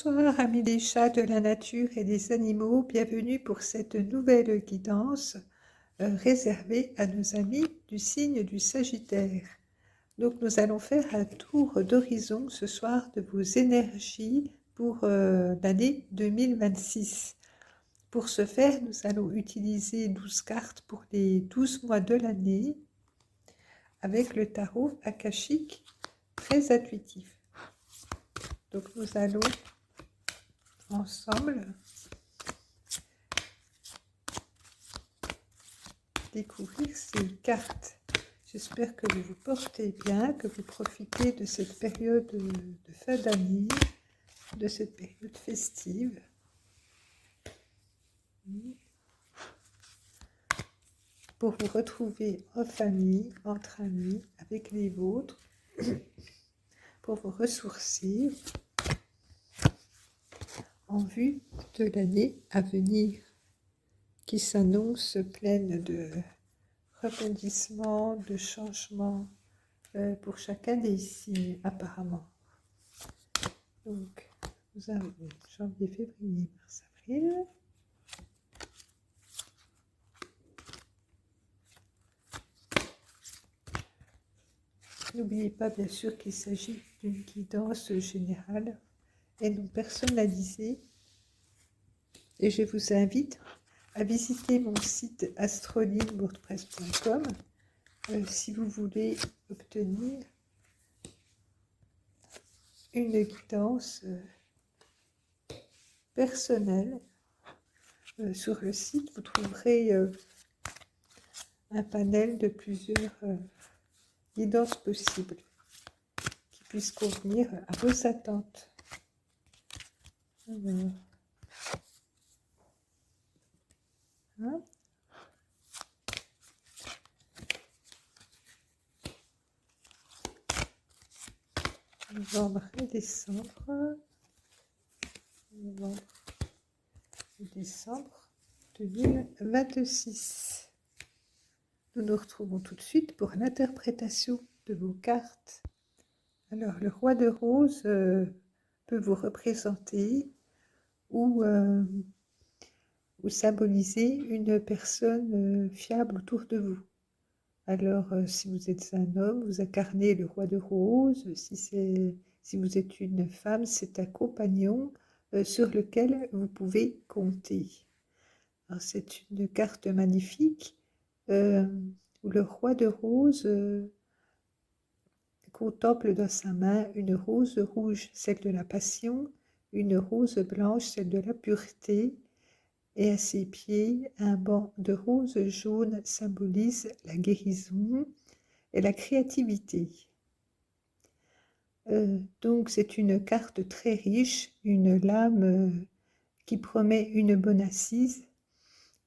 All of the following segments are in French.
Bonsoir amis des chats, de la nature et des animaux, bienvenue pour cette nouvelle guidance réservée à nos amis du signe du Sagittaire. Donc nous allons faire un tour d'horizon ce soir de vos énergies pour l'année 2026. Pour ce faire, nous allons utiliser 12 cartes pour les 12 mois de l'année avec le tarot akashique très intuitif. Donc nous allons ensemble découvrir ces cartes. J'espère que vous vous portez bien, que vous profitez de cette période de fin d'année, de cette période festive. Pour vous retrouver en famille, entre amis, avec les vôtres, pour vous ressourcer en vue de l'année à venir qui s'annonce pleine de rebondissements, de changements pour chacun des signes apparemment. Donc, nous avons janvier, février, mars, avril. N'oubliez pas bien sûr qu'il s'agit d'une guidance générale et non personnalisée. Et je vous invite à visiter mon site astrolibewordpress.com si vous voulez obtenir une guidance personnelle. Sur le site, vous trouverez un panel de plusieurs guidances possibles qui puissent convenir à vos attentes. Alors, hein? Novembre et décembre. Novembre et décembre 2026. Nous nous retrouvons tout de suite pour l'interprétation de vos cartes. Alors, le roi de rose peut vous représenter ou symboliser une personne fiable autour de vous. Alors, si vous êtes un homme, vous incarnez le roi de rose. Si vous êtes une femme, c'est un compagnon sur lequel vous pouvez compter. C'est une carte magnifique où le roi de rose contemple dans sa main une rose rouge, celle de la passion, une rose blanche, celle de la pureté, et à ses pieds, un banc de roses jaunes symbolise la guérison et la créativité. Donc c'est une carte très riche, une lame qui promet une bonne assise,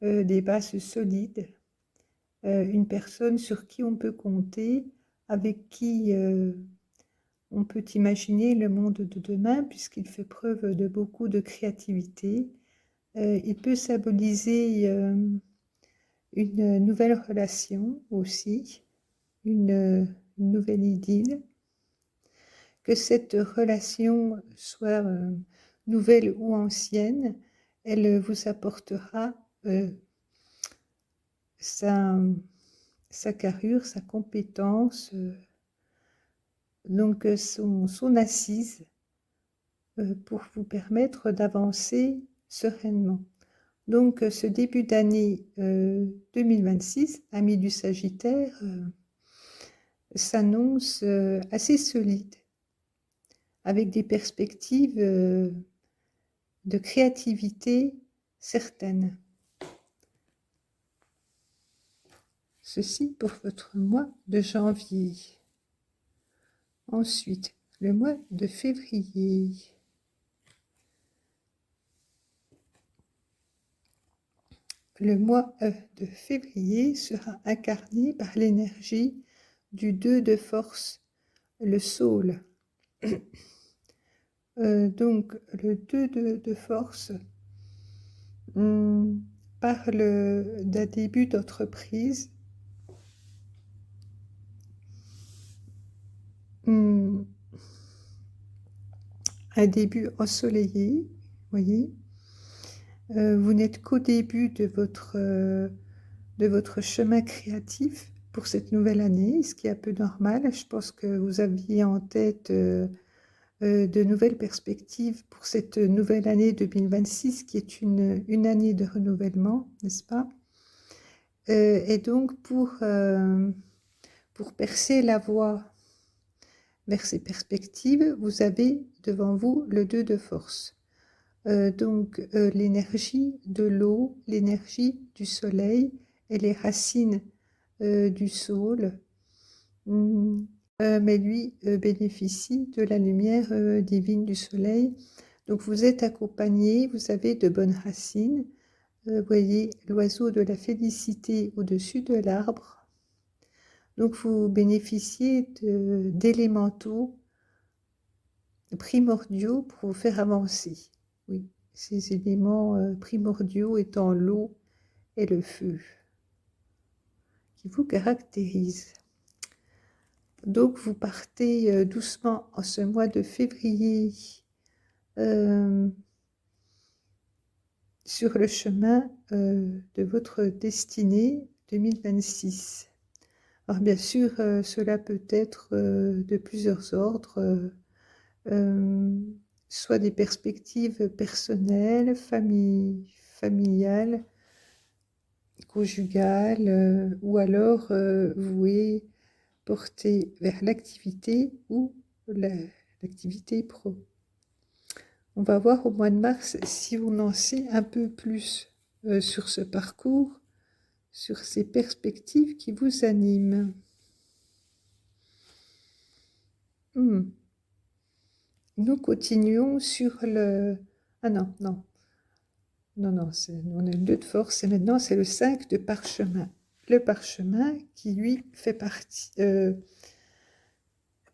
des bases solides, une personne sur qui on peut compter, avec qui on peut imaginer le monde de demain, puisqu'il fait preuve de beaucoup de créativité. Il peut symboliser une nouvelle relation aussi, une nouvelle idylle. Que cette relation soit nouvelle ou ancienne, elle vous apportera sa carrure, sa compétence, donc son assise pour vous permettre d'avancer sereinement. Donc ce début d'année 2026, amis du Sagittaire, s'annonce assez solide, avec des perspectives de créativité certaines. Ceci pour votre mois de janvier. Ensuite, le mois de février. Le mois de février sera incarné par l'énergie du 2 de force, le saule. Donc, le 2 de force parle d'un début d'entreprise, un début ensoleillé, voyez. Vous n'êtes qu'au début de votre chemin créatif pour cette nouvelle année, ce qui est un peu normal. Je pense que vous aviez en tête de nouvelles perspectives pour cette nouvelle année 2026, qui est une année de renouvellement, n'est-ce pas? Et donc, pour percer la voie vers ces perspectives, vous avez devant vous le 2 de force. Donc, l'énergie de l'eau, l'énergie du soleil et les racines du saule, mais lui bénéficie de la lumière divine du soleil. Donc, vous êtes accompagné, vous avez de bonnes racines. Voyez l'oiseau de la félicité au-dessus de l'arbre. Donc, vous bénéficiez d'élémentaux primordiaux pour vous faire avancer. Oui, ces éléments primordiaux étant l'eau et le feu, qui vous caractérisent. Donc, vous partez doucement en ce mois de février sur le chemin de votre destinée 2026. Alors, bien sûr, cela peut être de plusieurs ordres, soit des perspectives personnelles, familiales, conjugales, ou alors vouées, portées vers l'activité ou l'activité pro. On va voir au mois de mars si on en sait un peu plus sur ce parcours, sur ces perspectives qui vous animent. Nous continuons sur le... Ah non, non. Non, on a le 2 de force et maintenant c'est le 5 de parchemin. Le parchemin qui, lui, fait partie...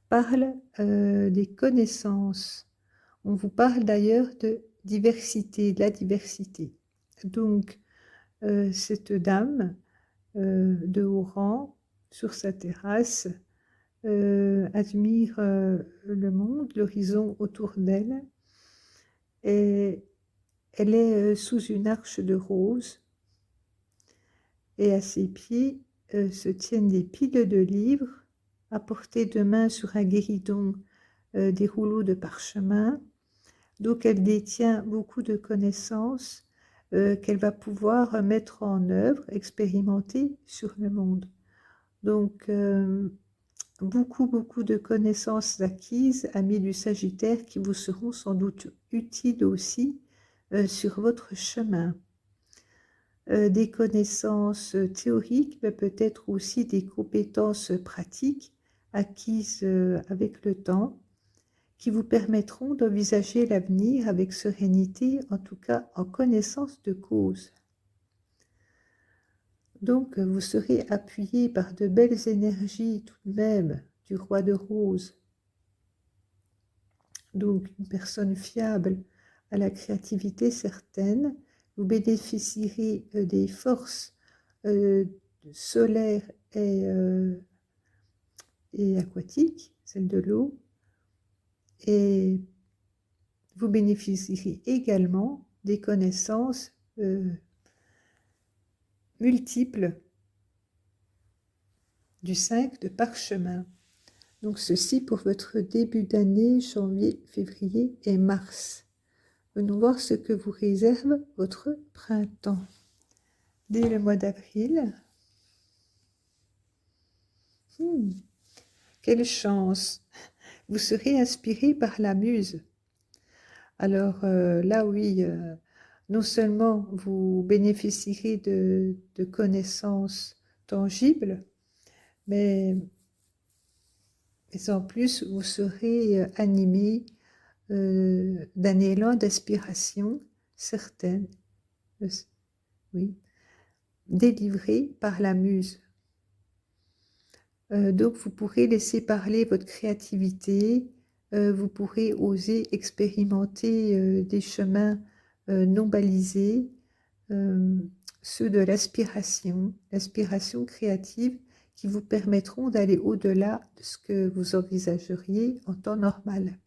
parle des connaissances. On vous parle d'ailleurs de diversité, de la diversité. Donc, cette dame de haut rang, sur sa terrasse, admire le monde, l'horizon autour d'elle, et elle est sous une arche de roses, et à ses pieds se tiennent des piles de livres, à portée de main sur un guéridon des rouleaux de parchemin. Donc elle détient beaucoup de connaissances qu'elle va pouvoir mettre en œuvre, expérimenter sur le monde. Donc beaucoup de connaissances acquises, amis du Sagittaire, qui vous seront sans doute utiles aussi sur votre chemin. Des connaissances théoriques, mais peut-être aussi des compétences pratiques acquises avec le temps, qui vous permettront d'envisager l'avenir avec sérénité, en tout cas en connaissance de cause. Donc, vous serez appuyé par de belles énergies tout de même du roi de rose. Donc, une personne fiable, à la créativité certaine. Vous bénéficierez des forces solaires et aquatiques, celles de l'eau. Et vous bénéficierez également des connaissances multiples du 5 de parchemin. Donc ceci pour votre début d'année, janvier, février et mars. Venons voir ce que vous réserve votre printemps. Dès le mois d'avril, quelle chance! Vous serez inspiré par la muse. Alors là, oui, non seulement vous bénéficierez de connaissances tangibles, mais en plus, vous serez animé d'un élan d'aspiration certaine, oui, délivré par la muse. Donc, vous pourrez laisser parler votre créativité, vous pourrez oser expérimenter des chemins non balisés, ceux de l'aspiration créative, qui vous permettront d'aller au-delà de ce que vous envisageriez en temps normal.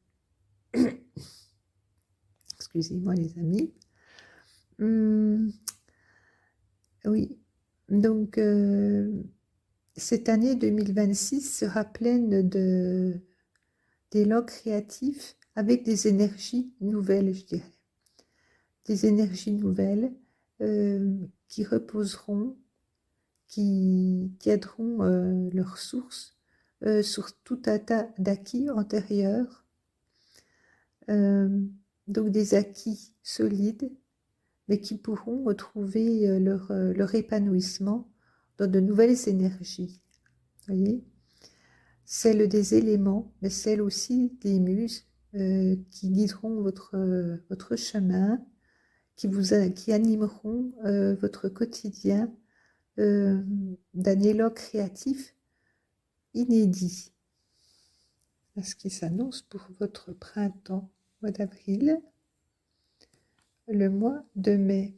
Excusez-moi les amis. Oui, donc cette année 2026 sera pleine d'élan créatif avec des énergies nouvelles, je dirais. Des énergies nouvelles qui reposeront, qui aideront leur source sur tout un tas d'acquis antérieurs. Donc des acquis solides, mais qui pourront retrouver leur épanouissement dans de nouvelles énergies. Voyez, celles des éléments, mais celles aussi des muses qui guideront votre chemin, qui animeront votre quotidien d'un élan créatif inédit. Ce qui s'annonce pour votre printemps, mois d'avril, le mois de mai.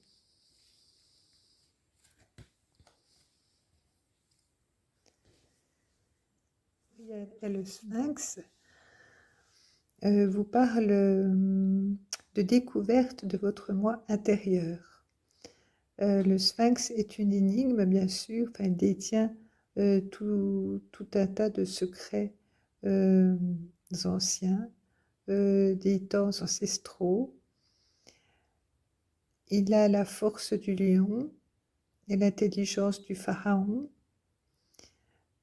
Il y a le Sphinx vous parle de découverte de votre moi intérieur. Le Sphinx est une énigme, bien sûr, enfin, il détient tout un tas de secrets anciens, des temps ancestraux. Il a la force du lion et l'intelligence du pharaon.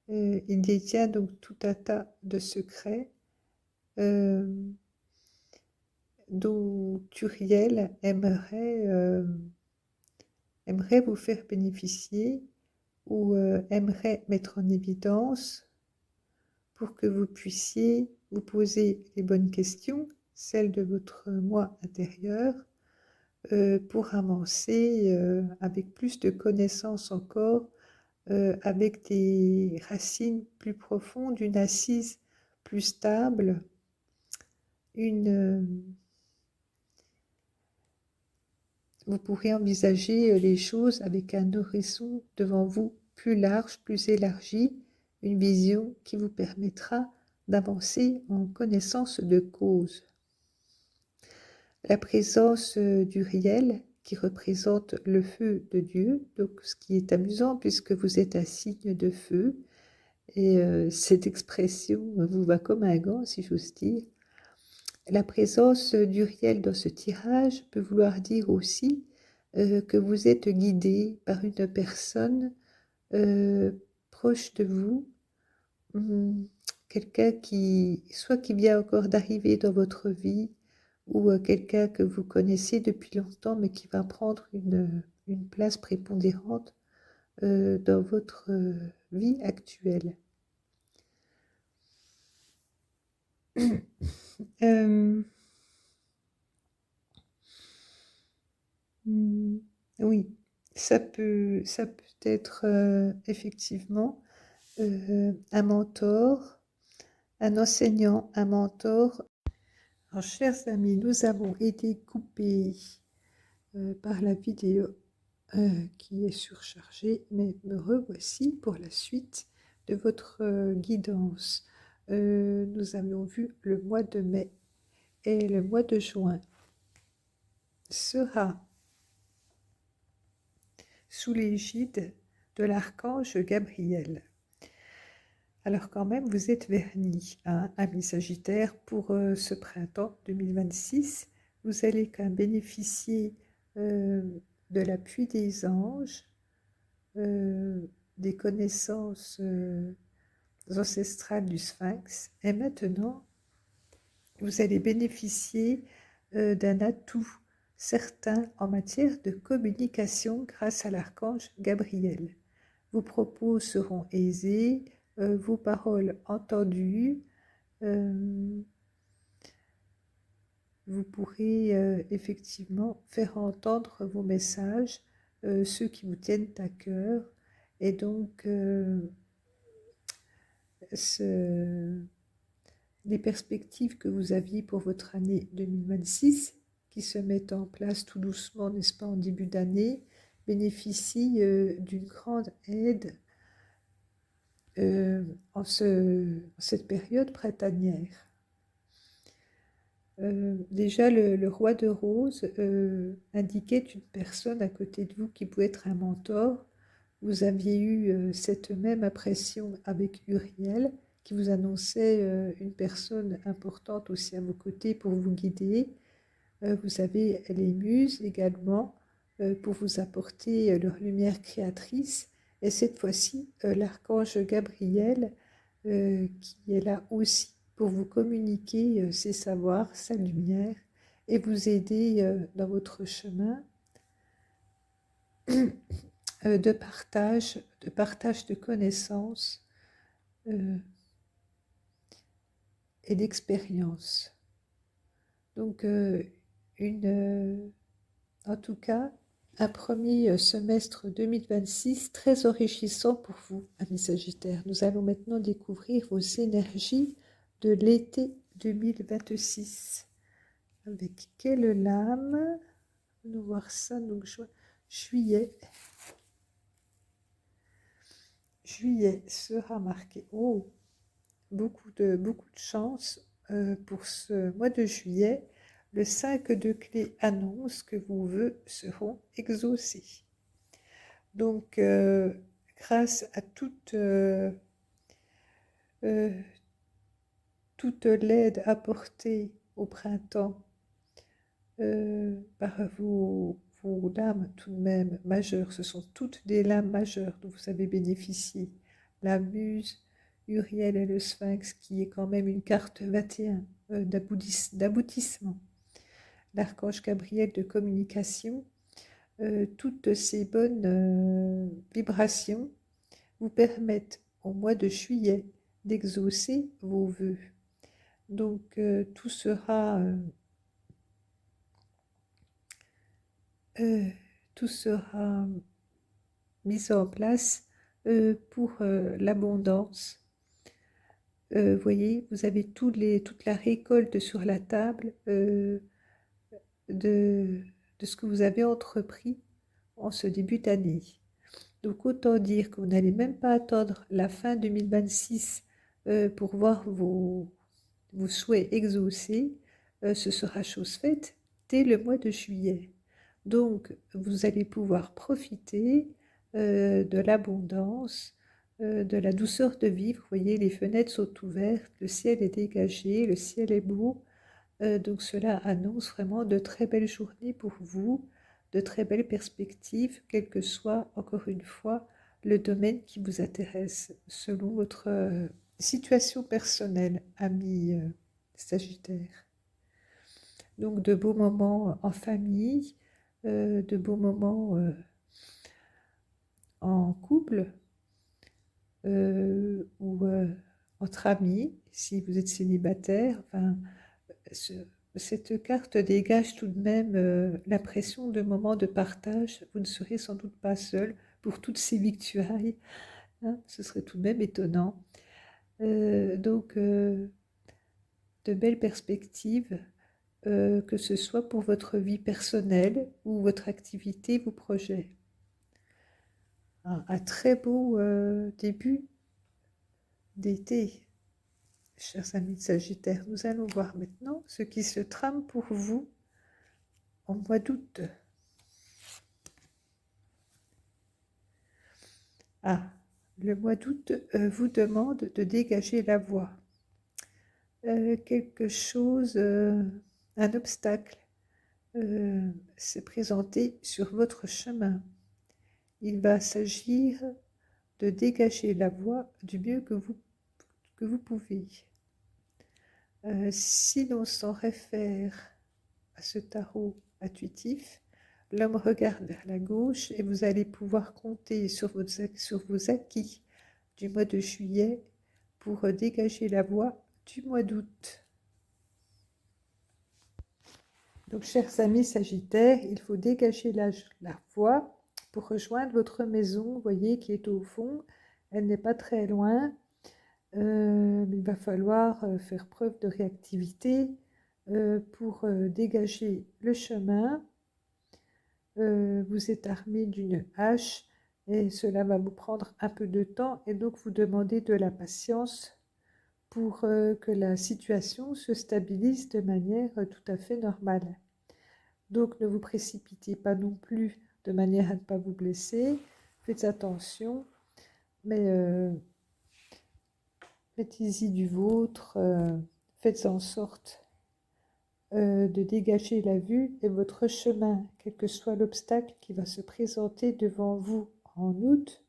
Il détient donc tout un tas de secrets dont Turiel aimerait vous faire bénéficier ou aimerait mettre en évidence pour que vous puissiez vous poser les bonnes questions, celles de votre moi intérieur, pour avancer avec plus de connaissances encore, avec des racines plus profondes, une assise plus stable, vous pourrez envisager les choses avec un horizon devant vous plus large, plus élargi, une vision qui vous permettra d'avancer en connaissance de cause. La présence du réel qui représente le feu de Dieu, donc ce qui est amusant puisque vous êtes un signe de feu, et cette expression vous va comme un gant, si j'ose dire. La présence du réel dans ce tirage peut vouloir dire aussi que vous êtes guidé par une personne proche de vous, quelqu'un qui vient encore d'arriver dans votre vie, ou quelqu'un que vous connaissez depuis longtemps, mais qui va prendre une place prépondérante dans votre vie actuelle. Oui, ça peut être effectivement un mentor, un enseignant, un mentor. Alors, chers amis, nous avons été coupés par la vidéo qui est surchargée, mais me revoici pour la suite de votre guidance. Nous avions vu le mois de mai et le mois de juin sera sous l'égide de l'archange Gabriel. Alors quand même, vous êtes vernis, hein, amis Sagittaire, pour ce printemps 2026. Vous allez quand même bénéficier de l'appui des anges, des connaissances ancestrales du Sphinx. Et maintenant, vous allez bénéficier d'un atout certain en matière de communication grâce à l'archange Gabriel. Vos propos seront aisés, vos paroles entendues. Vous pourrez effectivement faire entendre vos messages, ceux qui vous tiennent à cœur. Et donc, les perspectives que vous aviez pour votre année 2026, qui se mettent en place tout doucement, n'est-ce pas, en début d'année, bénéficient d'une grande aide en cette période printanière. Déjà, le roi de rose indiquait une personne à côté de vous qui pouvait être un mentor. Vous aviez eu cette même impression avec Uriel, qui vous annonçait une personne importante aussi à vos côtés pour vous guider. Vous avez les muses également pour vous apporter leur lumière créatrice. Et cette fois-ci, l'archange Gabriel qui est là aussi pour vous communiquer ses savoirs, sa lumière et vous aider dans votre chemin de partage de connaissances et d'expérience. Donc, en tout cas, un premier semestre 2026 très enrichissant pour vous, amis Sagittaires. Nous allons maintenant découvrir vos énergies de l'été 2026. Avec quelle lame? Nous voir ça, donc juillet. Juillet sera marqué. Oh, beaucoup de chance pour ce mois de juillet. Le 5 de clé annonce que vos vœux seront exaucés. Donc, grâce à toute l'aide apportée au printemps par vos lames tout de même majeures, ce sont toutes des lames majeures dont vous avez bénéficié. La muse, Uriel et le sphinx, qui est quand même une carte 21 d'aboutissement. L'archange Gabriel de communication, toutes ces bonnes vibrations vous permettent au mois de juillet d'exaucer vos vœux. Donc tout sera mis en place pour l'abondance. Voyez, vous avez toute la récolte sur la table de ce que vous avez entrepris en ce début d'année. Donc autant dire que vous n'allez même pas attendre la fin 2026 pour voir vos souhaits exaucés. Ce sera chose faite dès le mois de juillet. Donc vous allez pouvoir profiter de l'abondance, de la douceur de vivre. Vous voyez, les fenêtres sont ouvertes, le ciel est dégagé, le ciel est beau. Donc cela annonce vraiment de très belles journées pour vous, de très belles perspectives, quel que soit, encore une fois, le domaine qui vous intéresse, selon votre situation personnelle, ami Sagittaire. Donc de beaux moments en famille, de beaux moments en couple ou entre amis, si vous êtes célibataire. Enfin, cette carte dégage tout de même l'impression de moments de partage. Vous ne serez sans doute pas seul pour toutes ces victuailles. Hein, ce serait tout de même étonnant. Donc, de belles perspectives, que ce soit pour votre vie personnelle ou votre activité, vos projets. Un très beau début d'été, chers amis de Sagittaire. Nous allons voir maintenant ce qui se trame pour vous en mois d'août. Ah, le mois d'août vous demande de dégager la voie. Quelque chose, un obstacle s'est présenté sur votre chemin. Il va s'agir de dégager la voie du mieux que vous pouvez. Si l'on s'en réfère à ce tarot intuitif, l'homme regarde vers la gauche et vous allez pouvoir compter sur vos acquis du mois de juillet pour dégager la voie du mois d'août. Donc, chers amis Sagittaires, il faut dégager la voie pour rejoindre votre maison, vous voyez, qui est au fond. Elle n'est pas très loin. Il va falloir faire preuve de réactivité pour dégager le chemin. Vous êtes armé d'une hache et cela va vous prendre un peu de temps et donc vous demandez de la patience pour que la situation se stabilise de manière tout à fait normale. Donc ne vous précipitez pas non plus de manière à ne pas vous blesser, faites attention, mais mettez-y du vôtre, faites en sorte de dégager la vue et votre chemin, quel que soit l'obstacle qui va se présenter devant vous en août.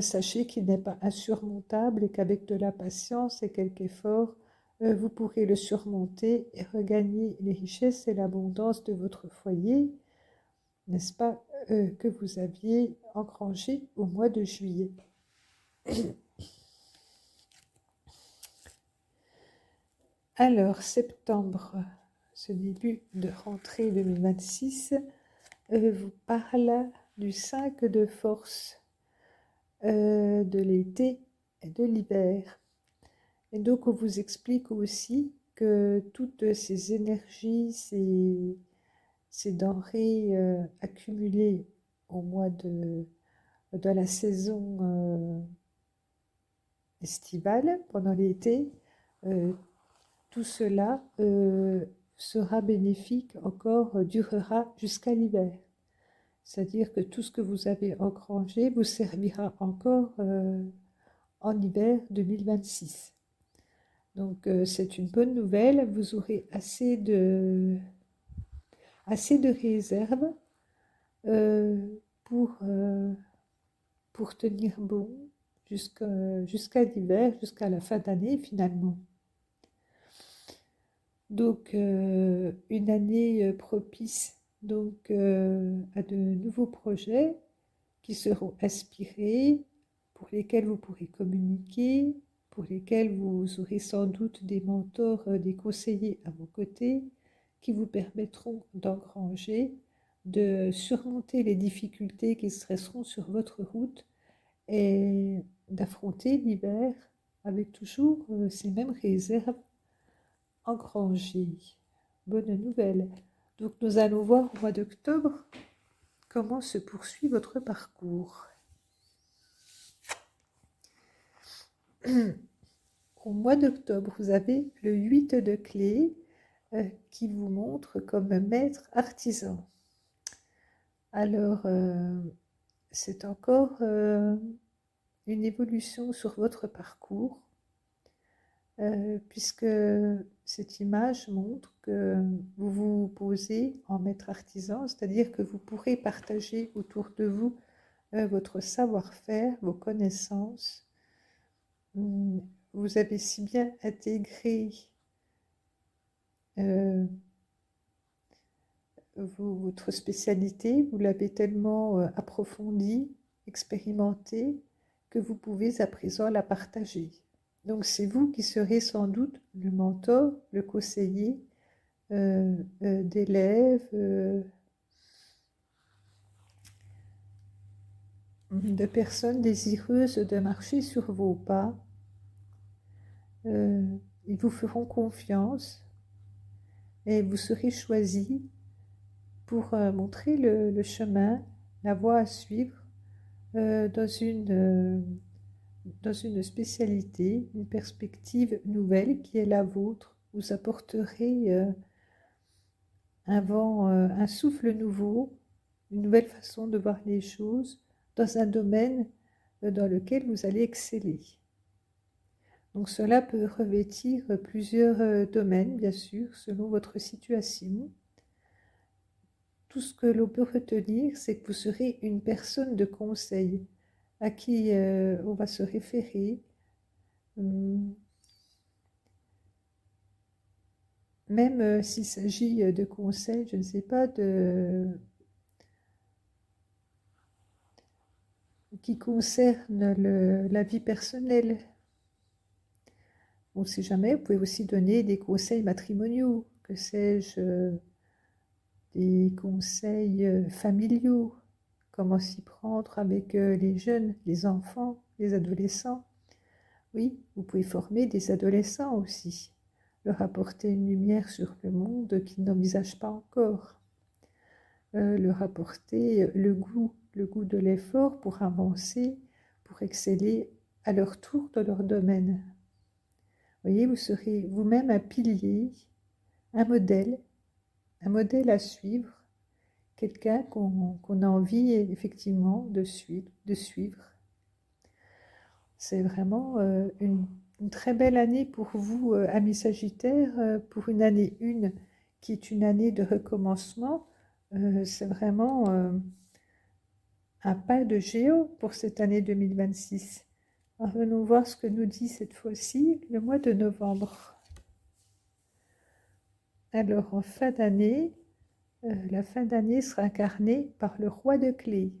Sachez qu'il n'est pas insurmontable et qu'avec de la patience et quelques efforts, vous pourrez le surmonter et regagner les richesses et l'abondance de votre foyer, n'est-ce pas, que vous aviez engrangé au mois de juillet. Alors, septembre, ce début de rentrée 2026, vous parle du 5 de force de l'été et de l'hiver. Et donc, on vous explique aussi que toutes ces énergies, ces denrées accumulées au mois de la saison estivale, pendant l'été, tout cela sera bénéfique encore, durera jusqu'à l'hiver. C'est-à-dire que tout ce que vous avez engrangé vous servira encore en hiver 2026. Donc c'est une bonne nouvelle, vous aurez assez de réserves pour tenir bon jusqu'à l'hiver, jusqu'à la fin d'année finalement. Donc une année propice donc, à de nouveaux projets qui seront inspirés, pour lesquels vous pourrez communiquer, pour lesquels vous aurez sans doute des mentors, des conseillers à vos côtés, qui vous permettront d'engranger, de surmonter les difficultés qui se dresseront sur votre route et d'affronter l'hiver avec toujours ces mêmes réserves engrangées. Bonne nouvelle. Donc nous allons voir au mois d'octobre comment se poursuit votre parcours. Au mois d'octobre, vous avez le 8 de clé qui vous montre comme maître artisan. Alors, c'est encore une évolution sur votre parcours, puisque cette image montre que vous vous posez en maître artisan, c'est-à-dire que vous pourrez partager autour de vous votre savoir-faire, vos connaissances. Vous avez si bien intégré votre spécialité, vous l'avez tellement approfondie, expérimentée, que vous pouvez à présent la partager. Donc c'est vous qui serez sans doute le mentor, le conseiller d'élèves, de personnes désireuses de marcher sur vos pas. Ils vous feront confiance et vous serez choisi pour montrer le chemin, la voie à suivre dans une spécialité, une perspective nouvelle qui est la vôtre. Vous apporterez un vent, un souffle nouveau, une nouvelle façon de voir les choses dans un domaine dans lequel vous allez exceller. Donc cela peut revêtir plusieurs domaines, bien sûr, selon votre situation. Tout ce que l'on peut retenir, c'est que vous serez une personne de conseil à qui on va se référer, même s'il s'agit de conseils, je ne sais pas, qui concernent la vie personnelle. On ne sait jamais, vous pouvez aussi donner des conseils matrimoniaux, que sais-je, des conseils familiaux, comment s'y prendre avec les jeunes, les enfants, les adolescents. Oui, vous pouvez former des adolescents aussi, leur apporter une lumière sur le monde qu'ils n'envisagent pas encore, leur apporter le goût de l'effort pour avancer, pour exceller à leur tour dans leur domaine. Voyez, vous serez vous-même un pilier, un modèle à suivre, quelqu'un qu'on a envie effectivement de suivre. C'est vraiment une très belle année pour vous, amis Sagittaires, pour une année 1 qui est une année de recommencement. C'est vraiment un pas de géant pour cette année 2026. Alors, venons voir ce que nous dit cette fois-ci le mois de novembre. Alors, en fin d'année, la fin d'année sera incarnée par le roi de clés.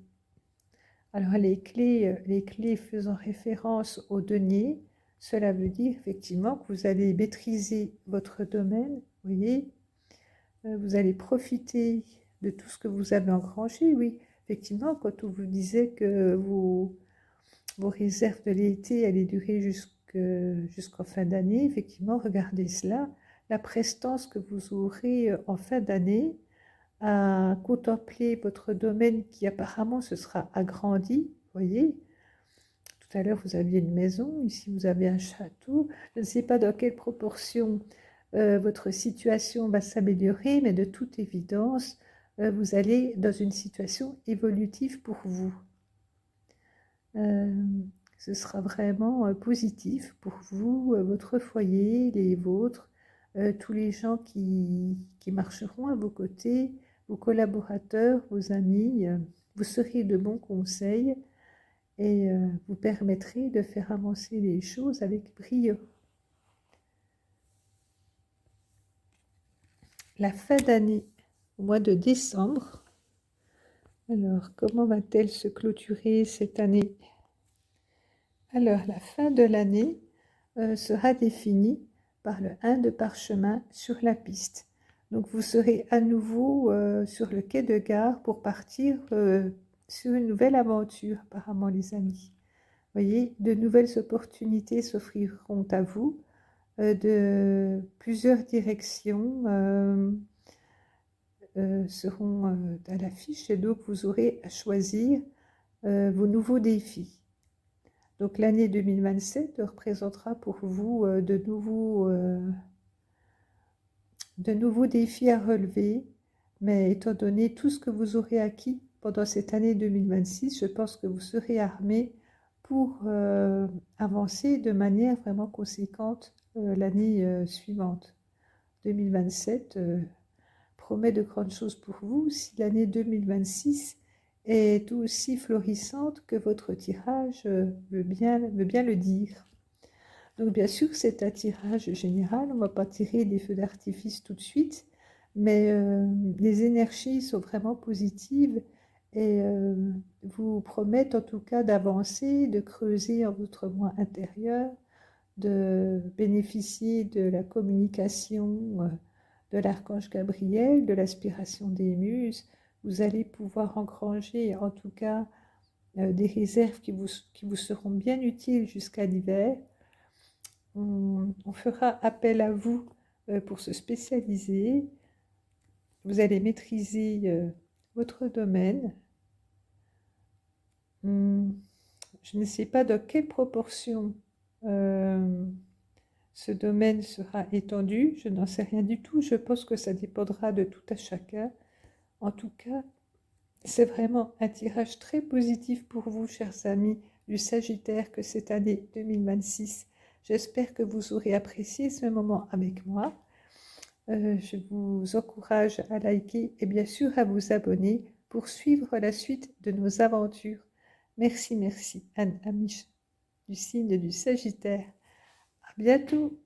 Alors, les clés faisant référence au denier, cela veut dire effectivement que vous allez maîtriser votre domaine, vous voyez, vous allez profiter de tout ce que vous avez engrangé, oui. Effectivement, quand on vous disait que vos réserves de l'été allaient durer jusqu'en fin d'année, effectivement, regardez cela, la prestance que vous aurez en fin d'année à contempler votre domaine qui apparemment se sera agrandi, voyez. Tout à l'heure, vous aviez une maison, ici vous avez un château. Je ne sais pas dans quelle proportion votre situation va s'améliorer, mais de toute évidence, vous allez dans une situation évolutive pour vous. Ce sera vraiment positif pour vous, votre foyer, les vôtres, tous les gens qui marcheront à vos côtés, vos collaborateurs, vos amis. Vous serez de bons conseils et vous permettrez de faire avancer les choses avec brio. La fin d'année, au mois de décembre. Alors, comment va-t-elle se clôturer cette année? Alors, la fin de l'année sera définie par le 1 de parchemin sur la piste. Donc, vous serez à nouveau sur le quai de gare pour partir sur une nouvelle aventure, apparemment, les amis. Vous voyez, de nouvelles opportunités s'offriront à vous, de plusieurs directions seront à l'affiche et donc vous aurez à choisir vos nouveaux défis. Donc l'année 2027 représentera pour vous de nouveaux défis à relever, mais étant donné tout ce que vous aurez acquis pendant cette année 2026, je pense que vous serez armé pour avancer de manière vraiment conséquente l'année suivante. 2027 promet de grandes choses pour vous si l'année 2026 est aussi florissante que votre tirage veut bien le dire. Donc bien sûr, c'est un tirage général, on ne va pas tirer des feux d'artifice tout de suite, mais les énergies sont vraiment positives et vous promettent en tout cas d'avancer, de creuser en votre moi intérieur, de bénéficier de la communication de l'archange Gabriel, de l'aspiration des muses. Vous allez pouvoir engranger en tout cas des réserves qui vous seront bien utiles jusqu'à l'hiver. On fera appel à vous pour se spécialiser. Vous allez maîtriser votre domaine. Je ne sais pas dans quelle proportion ce domaine sera étendu. Je n'en sais rien du tout. Je pense que ça dépendra de tout à chacun. En tout cas, c'est vraiment un tirage très positif pour vous, chers amis du Sagittaire, que cette année 2026. J'espère que vous aurez apprécié ce moment avec moi. Je vous encourage à liker et bien sûr à vous abonner pour suivre la suite de nos aventures. Merci, amis du signe du Sagittaire. À bientôt.